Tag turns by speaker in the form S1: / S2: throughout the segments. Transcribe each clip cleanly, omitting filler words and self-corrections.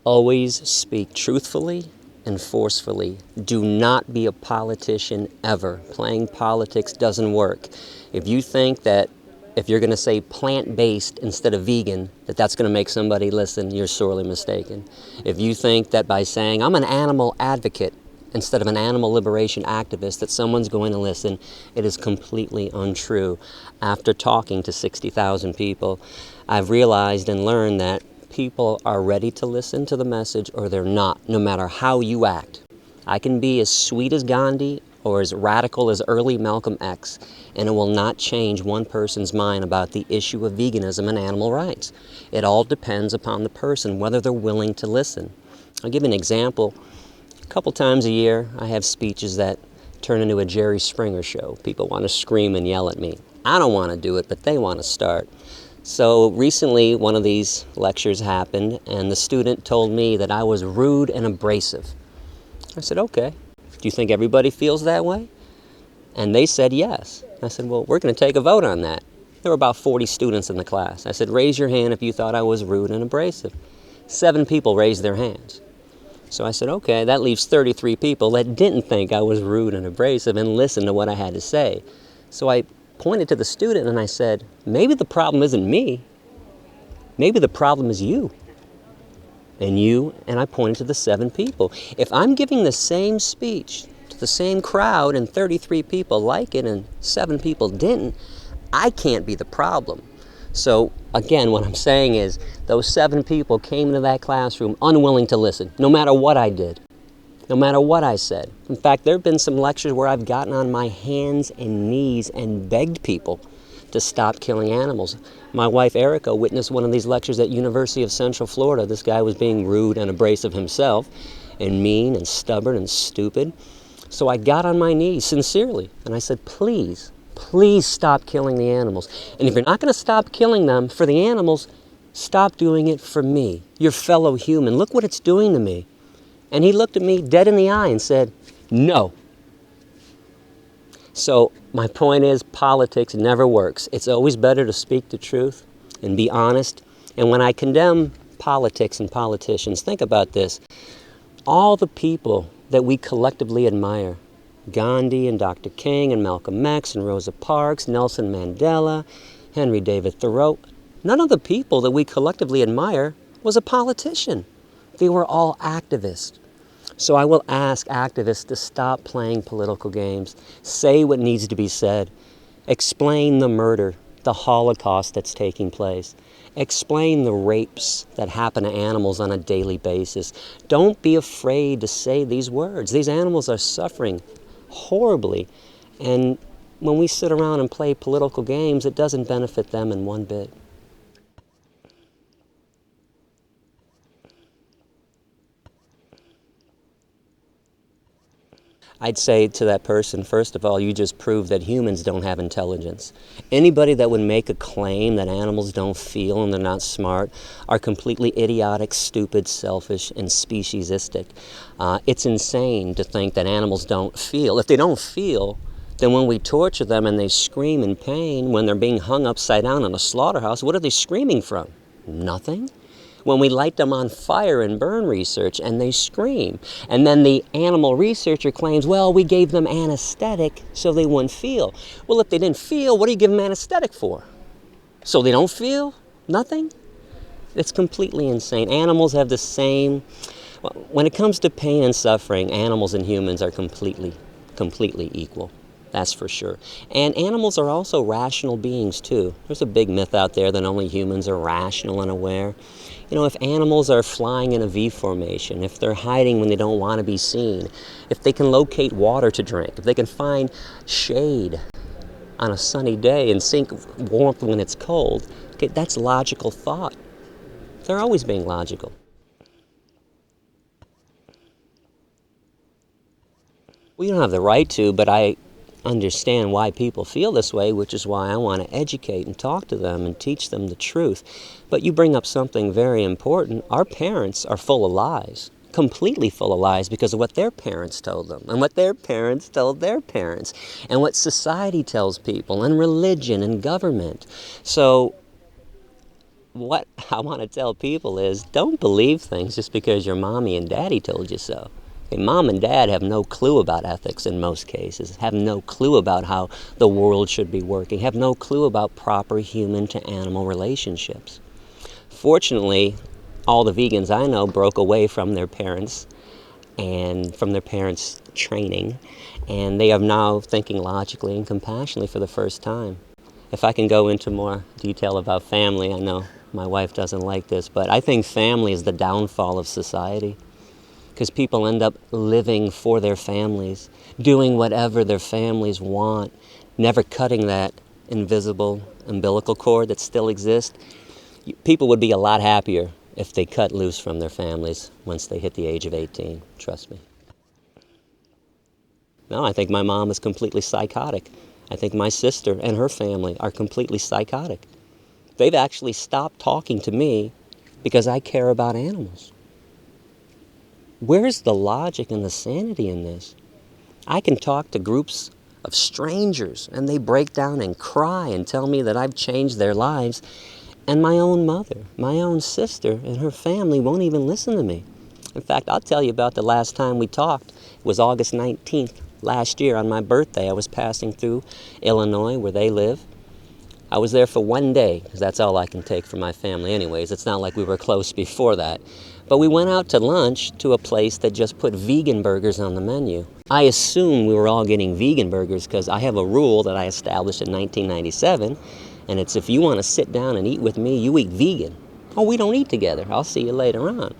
S1: Always speak truthfully and forcefully. Do not be a politician ever. Playing politics doesn't work. If you think that if you're going to say plant-based instead of vegan, that's going to make somebody listen, you're sorely mistaken. If you think that by saying, I'm an animal advocate instead of an animal liberation activist, that someone's going to listen, it is completely untrue. After talking to 60,000 people, I've realized and learned that people are ready to listen to the message or they're not, no matter how you act. I can be as sweet as Gandhi or as radical as early Malcolm X, and it will not change one person's mind about the issue of veganism and animal rights. It all depends upon the person, whether they're willing to listen. I'll give you an example. A couple times a year, I have speeches that turn into a Jerry Springer show. People want to scream and yell at me. I don't want to do it, but they want to start. So recently, one of these lectures happened, and the student told me that I was rude and abrasive. I said, okay. Do you think everybody feels that way? And they said yes. I said, well, we're going to take a vote on that. There were about 40 students in the class. I said, raise your hand if you thought I was rude and abrasive. 7 people raised their hands. So I said, okay, that leaves 33 people that didn't think I was rude and abrasive and listened to what I had to say. So I pointed to the student and I said, maybe the problem isn't me. Maybe the problem is you. And you, and I pointed to the 7 people. If I'm giving the same speech to the same crowd and 33 people like it and 7 people didn't, I can't be the problem. So again, what I'm saying is those 7 people came into that classroom unwilling to listen, no matter what I did, no matter what I said. In fact, there have been some lectures where I've gotten on my hands and knees and begged people to stop killing animals. My wife Erica witnessed one of these lectures at University of Central Florida. This guy was being rude and abrasive himself, and mean and stubborn and stupid. So I got on my knees sincerely and I said, please stop killing the animals. And if you're not going to stop killing them for the animals, stop doing it for me, your fellow human. Look what it's doing to me. And he looked at me dead in the eye and said, no. So my point is, politics never works. It's always better to speak the truth and be honest. And when I condemn politics and politicians, think about this. All the people that we collectively admire, Gandhi and Dr. King and Malcolm X and Rosa Parks, Nelson Mandela, Henry David Thoreau, none of the people that we collectively admire was a politician. They were all activists. So I will ask activists to stop playing political games, say what needs to be said, explain the murder, the Holocaust that's taking place, explain the rapes that happen to animals on a daily basis. Don't be afraid to say these words. These animals are suffering horribly, and when we sit around and play political games, it doesn't benefit them in one bit. I'd say to that person, first of all, you just proved that humans don't have intelligence. Anybody that would make a claim that animals don't feel and they're not smart are completely idiotic, stupid, selfish, and speciesistic. It's insane to think that animals don't feel. If they don't feel, then when we torture them and they scream in pain, when they're being hung upside down in a slaughterhouse, what are they screaming from? Nothing. When we light them on fire in burn research and they scream. And then the animal researcher claims, well, we gave them anesthetic so they wouldn't feel. Well, if they didn't feel, what do you give them anesthetic for? So they don't feel? Nothing? It's completely insane. Animals have the same, when it comes to pain and suffering, animals and humans are completely equal. That's for sure. And animals are also rational beings too. There's a big myth out there that only humans are rational and aware. You know, if animals are flying in a V formation, if they're hiding when they don't want to be seen, if they can locate water to drink, if they can find shade on a sunny day and seek warmth when it's cold, okay, that's logical thought. They're always being logical. We don't have the right to, but I understand why people feel this way, which is why I want to educate and talk to them and teach them the truth. But you bring up something very important. Our parents are full of lies, completely full of lies because of what their parents told them and what their parents told their parents and what society tells people and religion and government. So what I want to tell people is don't believe things just because your mommy and daddy told you so. Okay, mom and dad have no clue about ethics in most cases, have no clue about how the world should be working, have no clue about proper human to animal relationships. Fortunately, all the vegans I know broke away from their parents and from their parents' training, and they are now thinking logically and compassionately for the first time. If I can go into more detail about family, I know my wife doesn't like this, but I think family is the downfall of society because people end up living for their families, doing whatever their families want, never cutting that invisible umbilical cord that still exists. People would be a lot happier if they cut loose from their families once they hit the age of 18, trust me. No, I think my mom is completely psychotic. I think my sister and her family are completely psychotic. They've actually stopped talking to me because I care about animals. Where's the logic and the sanity in this? I can talk to groups of strangers and they break down and cry and tell me that I've changed their lives, and my own mother, my own sister, and her family won't even listen to me. In fact, I'll tell you about the last time we talked. It was August 19th last year on my birthday. I was passing through Illinois where they live. I was there for one day because that's all I can take from my family anyways. It's not like we were close before that. But we went out to lunch to a place that just put vegan burgers on the menu. I assumed we were all getting vegan burgers because I have a rule that I established in 1997, and it's if you want to sit down and eat with me, you eat vegan. Oh, we don't eat together. I'll see you later on.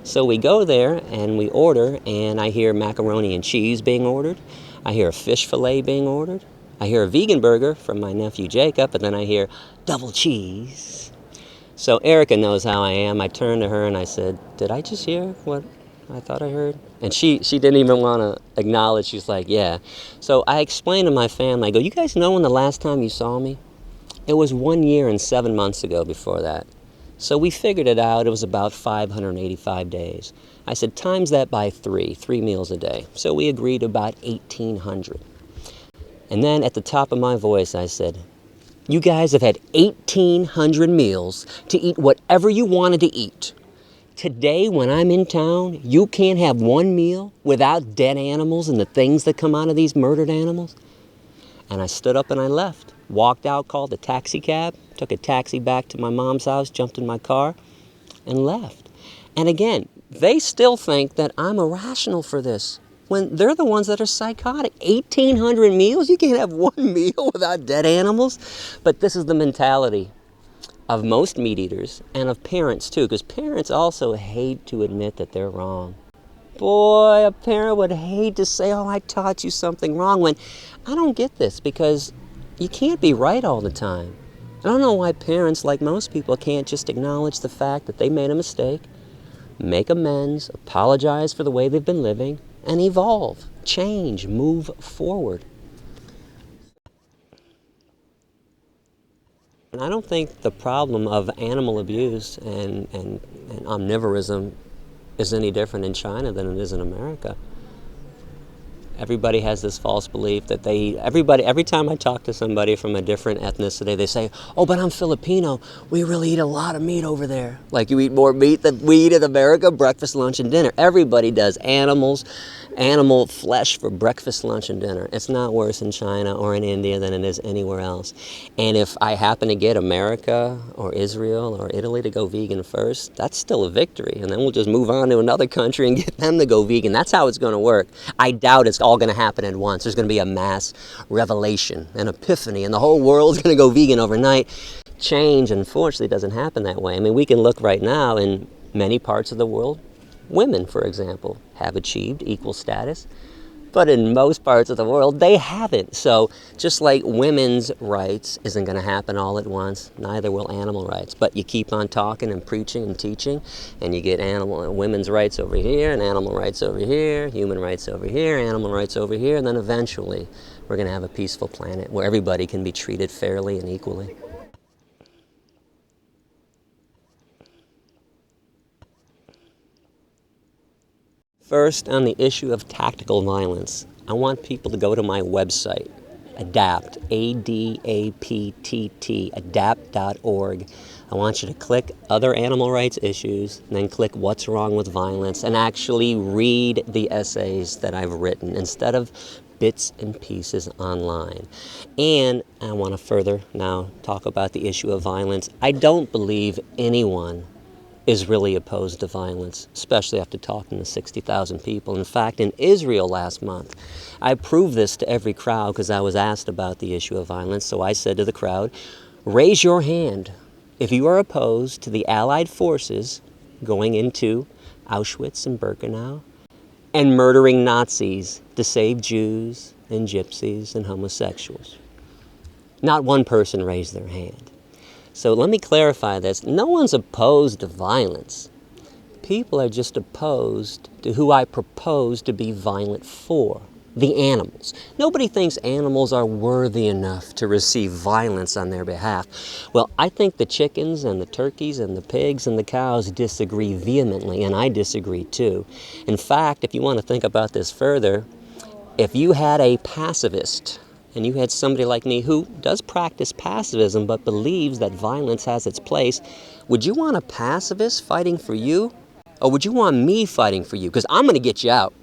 S1: So we go there and we order, and I hear macaroni and cheese being ordered. I hear a fish fillet being ordered. I hear a vegan burger from my nephew Jacob, and then I hear double cheese. So Erica knows how I am. I turned to her and I said, did I just hear what I thought I heard? And she didn't even want to acknowledge. She's like, yeah. So I explained to my family, I go, you guys know when the last time you saw me? It was 1 year and 7 months ago before that. So we figured it out. It was about 585 days. I said, times that by three meals a day. So we agreed to about 1,800. And then at the top of my voice, I said, you guys have had 1,800 meals to eat whatever you wanted to eat. Today, when I'm in town, you can't have one meal without dead animals and the things that come out of these murdered animals. And I stood up and I left. Walked out, called a taxi cab, took a taxi back to my mom's house, jumped in my car, and left. And again, they still think that I'm irrational for this, when they're the ones that are psychotic. 1,800 meals? You can't have one meal without dead animals? But this is the mentality of most meat eaters and of parents too, because parents also hate to admit that they're wrong. Boy, a parent would hate to say, oh, I taught you something wrong, when I don't get this, because you can't be right all the time. I don't know why parents, like most people, can't just acknowledge the fact that they made a mistake, make amends, apologize for the way they've been living, and evolve, change, move forward. And I don't think the problem of animal abuse and omnivorism is any different in China than it is in America. Everybody has this false belief that they eat. Every time I talk to somebody from a different ethnicity, they say, oh, but I'm Filipino. We really eat a lot of meat over there. Like you eat more meat than we eat in America, breakfast, lunch, and dinner. Everybody does animal flesh for breakfast, lunch, and dinner. It's not worse in China or in India than it is anywhere else. And if I happen to get America or Israel or Italy to go vegan first, that's still a victory. And then we'll just move on to another country and get them to go vegan. That's how it's going to work. I doubt it's all going to happen at once. There's going to be a mass revelation, an epiphany, and the whole world's going to go vegan overnight. Change, unfortunately, doesn't happen that way. I mean, we can look right now in many parts of the world. Women, for example, have achieved equal status, but in most parts of the world, they haven't. So just like women's rights isn't going to happen all at once, neither will animal rights. But you keep on talking and preaching and teaching, and you get women's rights over here, and animal rights over here, human rights over here, animal rights over here, and then eventually we're going to have a peaceful planet where everybody can be treated fairly and equally. First, on the issue of tactical violence, I want people to go to my website, Adapt, A-D-A-P-T-T, adapt.org. I want you to click other animal rights issues, and then click what's wrong with violence, and actually read the essays that I've written instead of bits and pieces online. And I want to further now talk about the issue of violence. I don't believe anyone is really opposed to violence, especially after talking to 60,000 people. In fact, in Israel last month, I proved this to every crowd because I was asked about the issue of violence. So I said to the crowd, raise your hand if you are opposed to the Allied forces going into Auschwitz and Birkenau and murdering Nazis to save Jews and gypsies and homosexuals. Not one person raised their hand. So let me clarify this. No one's opposed to violence. People are just opposed to who I propose to be violent for, the animals. Nobody thinks animals are worthy enough to receive violence on their behalf. Well, I think the chickens and the turkeys and the pigs and the cows disagree vehemently, and I disagree too. In fact, if you want to think about this further, if you had a pacifist, and you had somebody like me who does practice pacifism but believes that violence has its place, would you want a pacifist fighting for you? Or would you want me fighting for you? Because I'm going to get you out.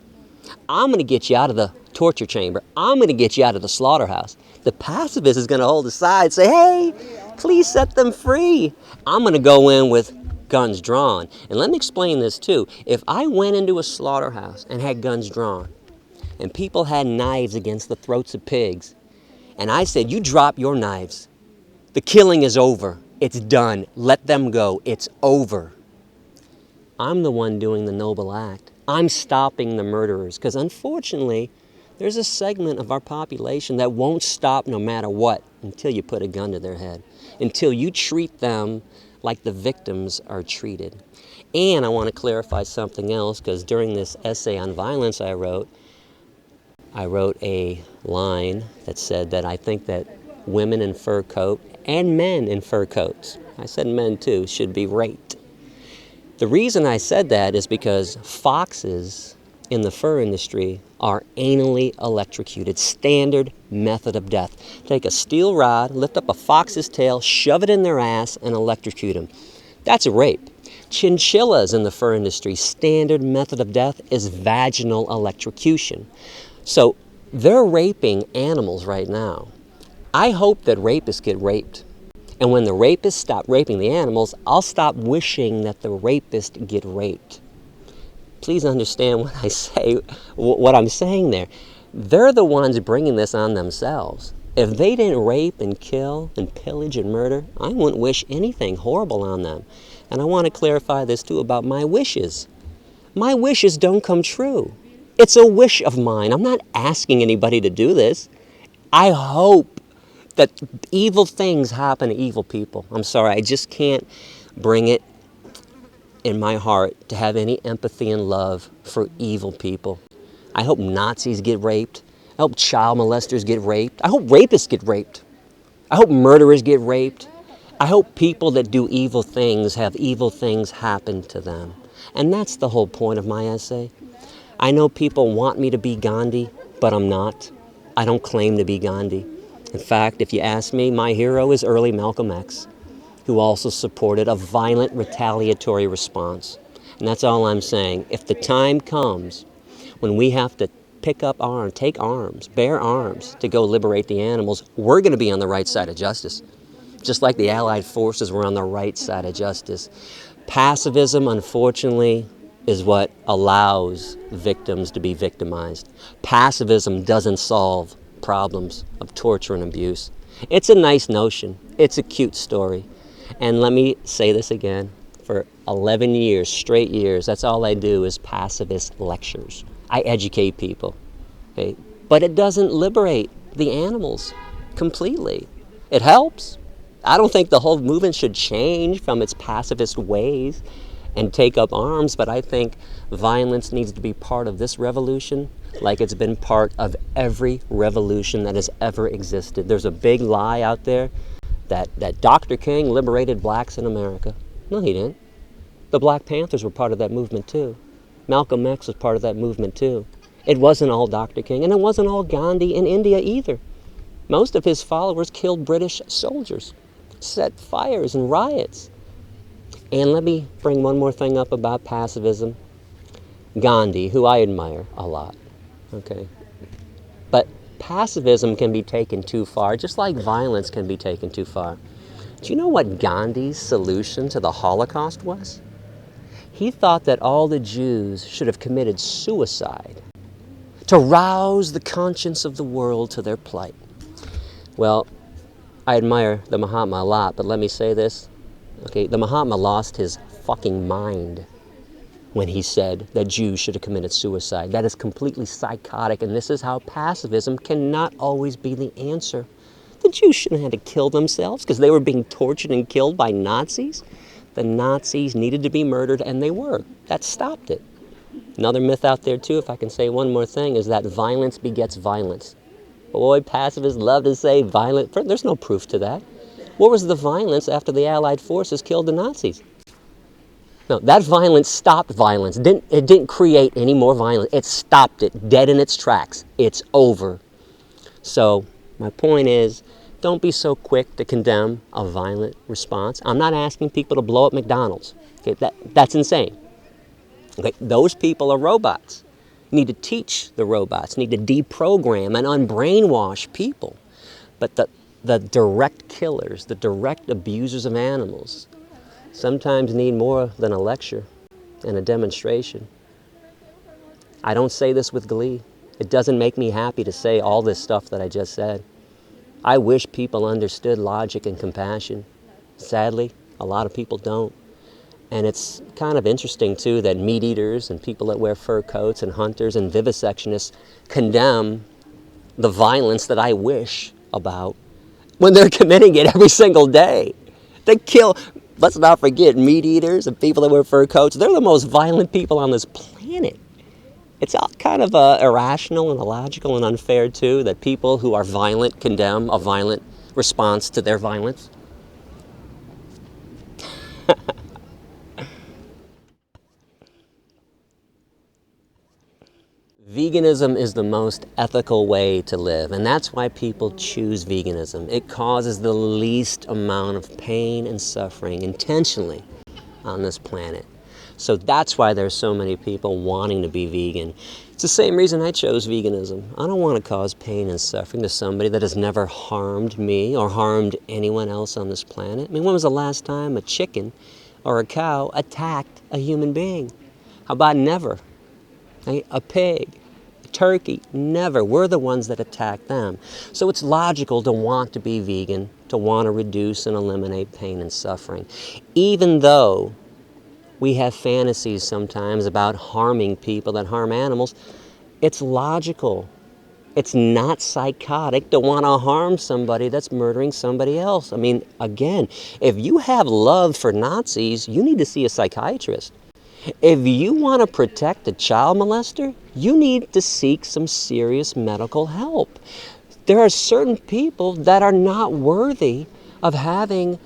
S1: I'm going to get you out of the torture chamber. I'm going to get you out of the slaughterhouse. The pacifist is going to hold aside and say, hey, please set them free. I'm going to go in with guns drawn. And let me explain this too. If I went into a slaughterhouse and had guns drawn, and people had knives against the throats of pigs, and I said, you drop your knives. The killing is over. It's done. Let them go. It's over. I'm the one doing the noble act. I'm stopping the murderers. Because unfortunately, there's a segment of our population that won't stop no matter what until you put a gun to their head. Until you treat them like the victims are treated. And I want to clarify something else, because during this essay on violence I wrote a line that said that I think that women in fur coat and men in fur coats, I said men too, should be raped. The reason I said that is because foxes in the fur industry are anally electrocuted, standard method of death. Take a steel rod, lift up a fox's tail, shove it in their ass, and electrocute them. That's a rape. Chinchillas in the fur industry, standard method of death is vaginal electrocution. So they're raping animals right now. I hope that rapists get raped. And when the rapists stop raping the animals, I'll stop wishing that the rapist get raped. Please understand what I say, what I'm saying there. They're the ones bringing this on themselves. If they didn't rape and kill and pillage and murder, I wouldn't wish anything horrible on them. And I want to clarify this too about my wishes. My wishes don't come true. It's a wish of mine. I'm not asking anybody to do this. I hope that evil things happen to evil people. I'm sorry, I just can't bring it in my heart to have any empathy and love for evil people. I hope Nazis get raped. I hope child molesters get raped. I hope rapists get raped. I hope murderers get raped. I hope people that do evil things have evil things happen to them. And that's the whole point of my essay. I know people want me to be Gandhi, but I'm not. I don't claim to be Gandhi. In fact, if you ask me, my hero is early Malcolm X, who also supported a violent retaliatory response. And that's all I'm saying. If the time comes when we have to pick up arms, take arms, bear arms to go liberate the animals, we're going to be on the right side of justice. Just like the Allied forces were on the right side of justice. Pacifism, unfortunately, is what allows victims to be victimized. Pacifism doesn't solve problems of torture and abuse. It's a nice notion. It's a cute story. And let me say this again. For 11 years, straight years, that's all I do is pacifist lectures. I educate people. Okay? But it doesn't liberate the animals completely. It helps. I don't think the whole movement should change from its pacifist ways and take up arms, but I think violence needs to be part of this revolution like it's been part of every revolution that has ever existed. There's a big lie out there that Dr. King liberated blacks in America. No, he didn't. The Black Panthers were part of that movement too. Malcolm X was part of that movement too. It wasn't all Dr. King, and it wasn't all Gandhi in India either. Most of his followers killed British soldiers, set fires and riots. And let me bring one more thing up about pacifism. Gandhi, who I admire a lot, okay? But pacifism can be taken too far, just like violence can be taken too far. Do you know what Gandhi's solution to the Holocaust was? He thought that all the Jews should have committed suicide to rouse the conscience of the world to their plight. Well, I admire the Mahatma a lot, but let me say this. Okay, the Mahatma lost his fucking mind when he said that Jews should have committed suicide. That is completely psychotic, and this is how pacifism cannot always be the answer. The Jews shouldn't have had to kill themselves because they were being tortured and killed by Nazis. The Nazis needed to be murdered, and they were. That stopped it. Another myth out there, too, if I can say one more thing, is that violence begets violence. Boy, pacifists love to say violent. There's no proof to that. What was the violence after the Allied forces killed the Nazis? No, that violence stopped violence. It didn't create any more violence. It stopped it, dead in its tracks. It's over. So my point is, don't be so quick to condemn a violent response. I'm not asking people to blow up McDonald's. Okay, that's insane. Okay, those people are robots. You need to teach the robots, you need to deprogram and unbrainwash people. But the direct killers, the direct abusers of animals, sometimes need more than a lecture and a demonstration. I don't say this with glee. It doesn't make me happy to say all this stuff that I just said. I wish people understood logic and compassion. Sadly, a lot of people don't. And it's kind of interesting, too, that meat eaters and people that wear fur coats and hunters and vivisectionists condemn the violence that I wish about when they're committing it every single day. They kill, let's not forget, meat eaters and people that wear fur coats. They're the most violent people on this planet. It's all kind of irrational and illogical and unfair, too, that people who are violent condemn a violent response to their violence. Veganism is the most ethical way to live, and that's why people choose veganism. It causes the least amount of pain and suffering intentionally on this planet. So that's why there's so many people wanting to be vegan. It's the same reason I chose veganism. I don't want to cause pain and suffering to somebody that has never harmed me or harmed anyone else on this planet. I mean, when was the last time a chicken or a cow attacked a human being? How about never? A pig, a turkey, never. We're the ones that attack them. So it's logical to want to be vegan, to want to reduce and eliminate pain and suffering. Even though we have fantasies sometimes about harming people that harm animals, it's logical. It's not psychotic to want to harm somebody that's murdering somebody else. I mean, again, if you have love for Nazis, you need to see a psychiatrist. If you want to protect a child molester, you need to seek some serious medical help. There are certain people that are not worthy of having,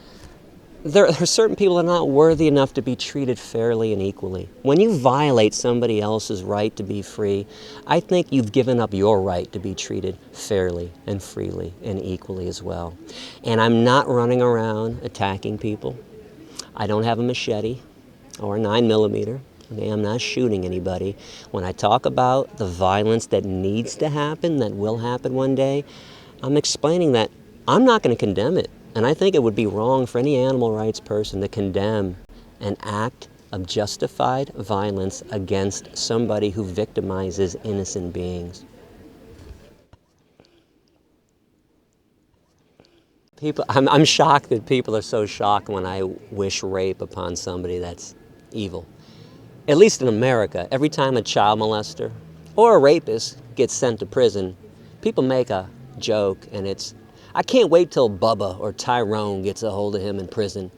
S1: there are certain people that are not worthy enough to be treated fairly and equally. When you violate somebody else's right to be free, I think you've given up your right to be treated fairly and freely and equally as well. And I'm not running around attacking people. I don't have a machete or a 9mm. Okay, I'm not shooting anybody. When I talk about the violence that needs to happen, that will happen one day, I'm explaining that I'm not going to condemn it. And I think it would be wrong for any animal rights person to condemn an act of justified violence against somebody who victimizes innocent beings. I'm shocked that people are so shocked when I wish rape upon somebody that's evil. At least in America, every time a child molester or a rapist gets sent to prison, people make a joke, and it's, I can't wait till Bubba or Tyrone gets a hold of him in prison.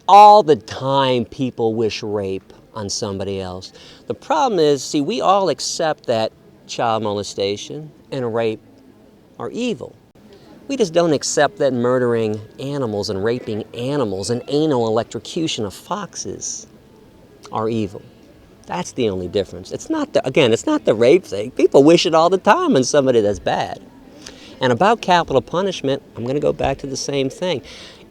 S1: All the time people wish rape on somebody else. The problem is, see, we all accept that child molestation and rape are evil. We just don't accept that murdering animals and raping animals and anal electrocution of foxes are evil. That's the only difference. It's not it's not the rape thing. People wish it all the time on somebody that's bad. And about capital punishment, I'm going to go back to the same thing.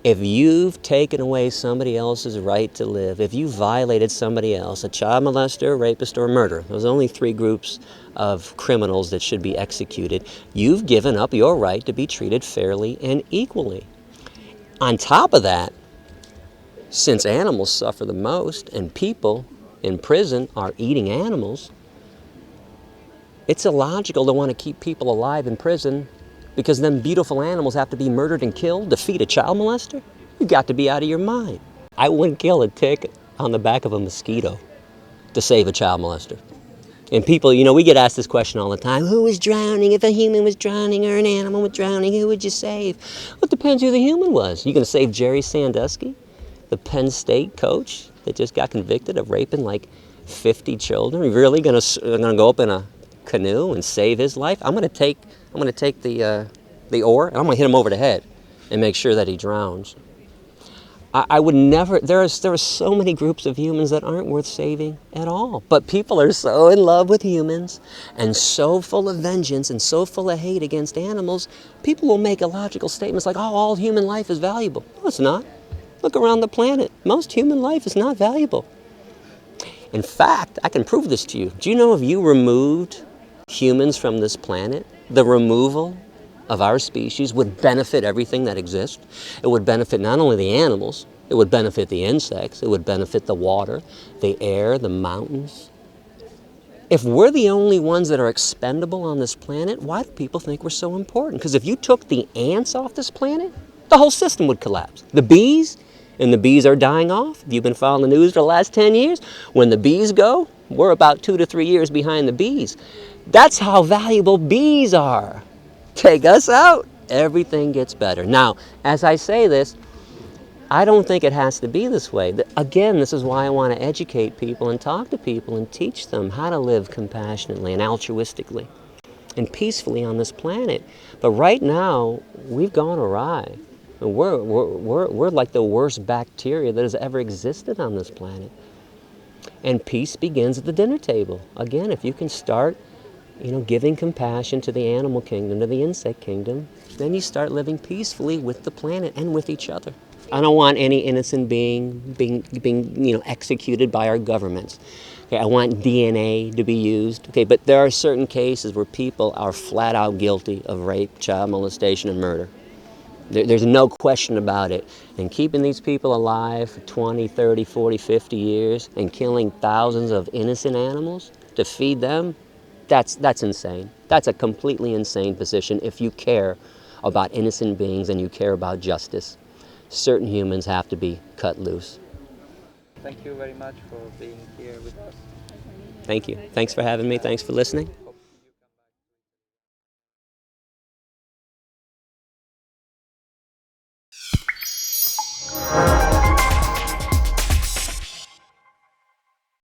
S1: If you've taken away somebody else's right to live, if you violated somebody else, a child molester, rapist, or murderer, those are only three groups of criminals that should be executed, you've given up your right to be treated fairly and equally. On top of that, since animals suffer the most and people in prison are eating animals, it's illogical to want to keep people alive in prison because then beautiful animals have to be murdered and killed to feed a child molester? You've got to be out of your mind. I wouldn't kill a tick on the back of a mosquito to save a child molester. And people, we get asked this question all the time. Who was drowning? If a human was drowning or an animal was drowning, who would you save? Well, it depends who the human was. You going to save Jerry Sandusky, the Penn State coach that just got convicted of raping like 50 children? Are you really going to go up in a canoe and save his life? I'm going to take the oar and I'm going to hit him over the head and make sure that he drowns. I would never. There are so many groups of humans that aren't worth saving at all. But people are so in love with humans and so full of vengeance and so full of hate against animals. People will make illogical statements like, "Oh, all human life is valuable." No, it's not. Look around the planet. Most human life is not valuable. In fact, I can prove this to you. Do you know if you removed humans from this planet, the removal of our species would benefit everything that exists? It would benefit not only the animals, it would benefit the insects, it would benefit the water, the air, the mountains. If we're the only ones that are expendable on this planet, why do people think we're so important? Because if you took the ants off this planet, the whole system would collapse. The bees, and the bees are dying off. If you've been following the news for the last 10 years, when the bees go, we're about 2 to 3 years behind the bees. That's how valuable bees are. Take us out, everything gets better. Now, as I say this, I don't think it has to be this way. Again, this is why I want to educate people and talk to people and teach them how to live compassionately and altruistically and peacefully on this planet. But right now, we've gone awry. We're like the worst bacteria that has ever existed on this planet. And peace begins at the dinner table. Again, if you can start giving compassion to the animal kingdom, to the insect kingdom, then you start living peacefully with the planet and with each other. I don't want any innocent being executed by our governments. Okay, I want DNA to be used. Okay, but there are certain cases where people are flat out guilty of rape, child molestation, and murder. There's no question about it. And keeping these people alive for 20, 30, 40, 50 years and killing thousands of innocent animals to feed them, that's insane. That's a completely insane position if you care about innocent beings and you care about justice. Certain humans have to be cut loose.
S2: Thank you very much for being here with us.
S1: Thank you. Thanks for having me. Thanks for listening.